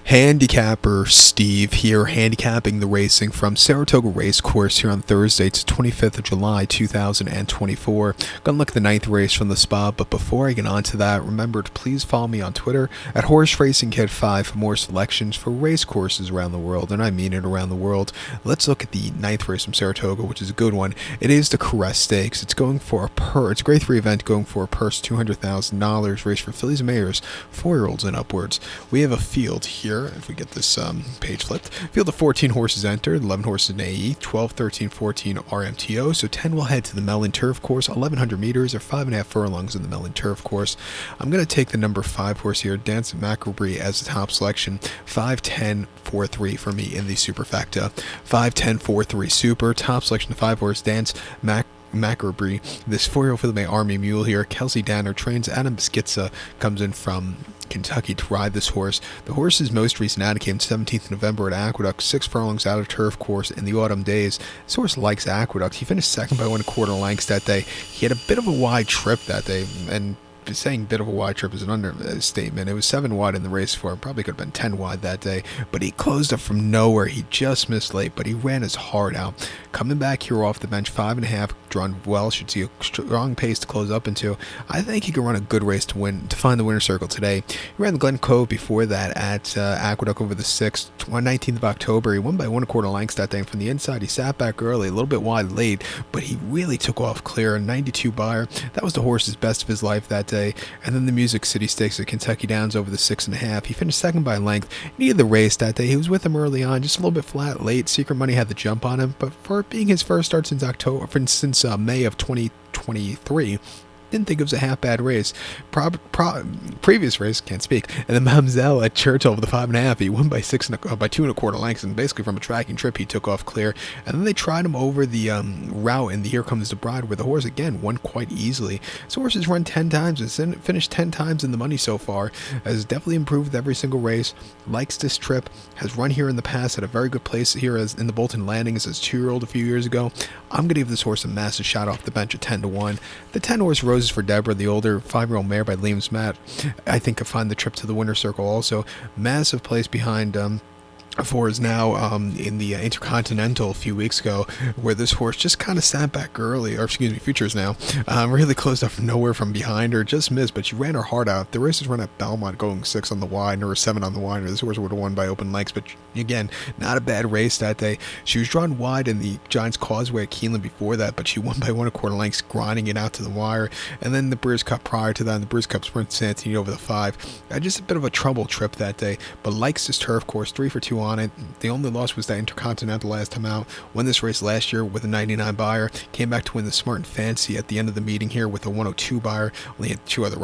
Handicapper Steve here, handicapping the racing from Saratoga Racecourse here on Thursday, it's 25th of July 2024. Gonna look at the 9th race from the spot, but before I get on to that, remember to please follow me on Twitter at HorseRacingKid5 for more selections for race courses around the world, and I mean it around the world. Let's look at the 9th race from Saratoga, which is a good one. It is the Caress Stakes. It's going for it's a grade 3 event going for a purse $200,000, race for fillies and mares, 4-year-olds and upwards. We have a field here. If we get this page flipped, field of 14 horses entered, 11 horses in AE, 12, 13, 14 RMTO, so 10 will head to the Mellon Turf Course, 1,100 meters or 5.5 furlongs in the Mellon Turf Course. I'm going to take the number 5 horse here, Dance Maccabery, as the top selection, 5-10-4-3 for me in the superfecta. 5-10-4-3 super, top selection, 5 horse, Dance Maccabery, this 4-year-old Philly Army mule here. Kelsey Danner trains. Adam Skitza comes in from Kentucky to ride this horse. The horse's most recent outing came 17th November at Aqueduct, 6 furlongs out of turf course in the autumn days. This horse likes Aqueduct. He finished second by 1/4 lengths that day. He had a bit of a wide trip that day, and saying bit of a wide trip is an understatement. It was 7 wide in the race for him. Probably could have been 10 wide that day, but he closed up from nowhere. He just missed late, but he ran his heart out. Coming back here off the bench, 5.5, drawn well, should see a strong pace to close up into. I think he could run a good race to find the winner's circle today. He ran the Glen Cove before that at Aqueduct over the 6th, 19th of October. He won by 1/4 lengths that day. From the inside, he sat back early, a little bit wide late, but he really took off clear. 92 buyer. That was the horse's best of his life that day. And then the Music City Stakes at Kentucky Downs over the 6.5. He finished second by length. Needed the race that day. He was with him early on, just a little bit flat late. Secret Money had the jump on him, but for being his first start since May of 2023. Didn't think it was a half bad race. Previous race, can't speak. And then Mamzelle at Churchill over the 5.5. He won by 2.25 lengths, and basically from a tracking trip, he took off clear. And then they tried him over the route in the Here Comes the Bride, where the horse again won quite easily. This horse has run 10 times and finished 10 times in the money so far. Has definitely improved with every single race. Likes this trip. Has run here in the past. Had a very good place here as in the Bolton Landings as a 2-year-old a few years ago. I'm gonna give this horse a massive shot off the bench at 10-1. The 10 horse Roses for Deborah, the older 5-year-old mare by Liam's Matt, I think could find the trip to the winner's circle also. Massive place behind for is now in the Intercontinental a few weeks ago, where this horse just kind of sat back early, or excuse me, Futures now, really closed up from nowhere from behind her, just missed, but she ran her heart out. The race was run at Belmont going 6 on the wide, or 7 on the wide, or this horse would have won by open legs, but again, not a bad race that day. She was drawn wide in the Giants Causeway at Keeneland before that, but she won by 1/4 lengths, grinding it out to the wire, and then the Brews Cup prior to that, and the Brews Cup Sprint Santini over the 5. Just a bit of a trouble trip that day, but likes this turf course, 3 for 2 on it. The only loss was that Intercontinental last time out. Won this race last year with a 99 buyer. Came back to win the Smart and Fancy at the end of the meeting here with a 102 buyer. Only had 3 other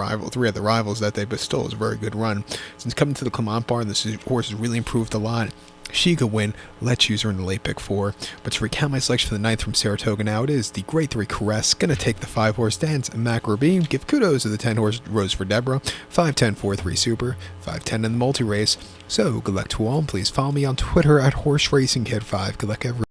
rivals that day, but still it was a very good run. Since coming to the Clement Bar, this horse has really improved a lot. She could win. Let's use her in the late pick 4. But to recount my selection for the 9th from Saratoga now, it is the grade 3 Caress. Gonna take the 5 horse Dance Maccabery. Give kudos to the 10 horse Rose for Deborah. 5-10-4-3 super. 5-10 in the multi race. So good luck to all. Please follow me on Twitter at HorseRacingKid5. Good luck everyone.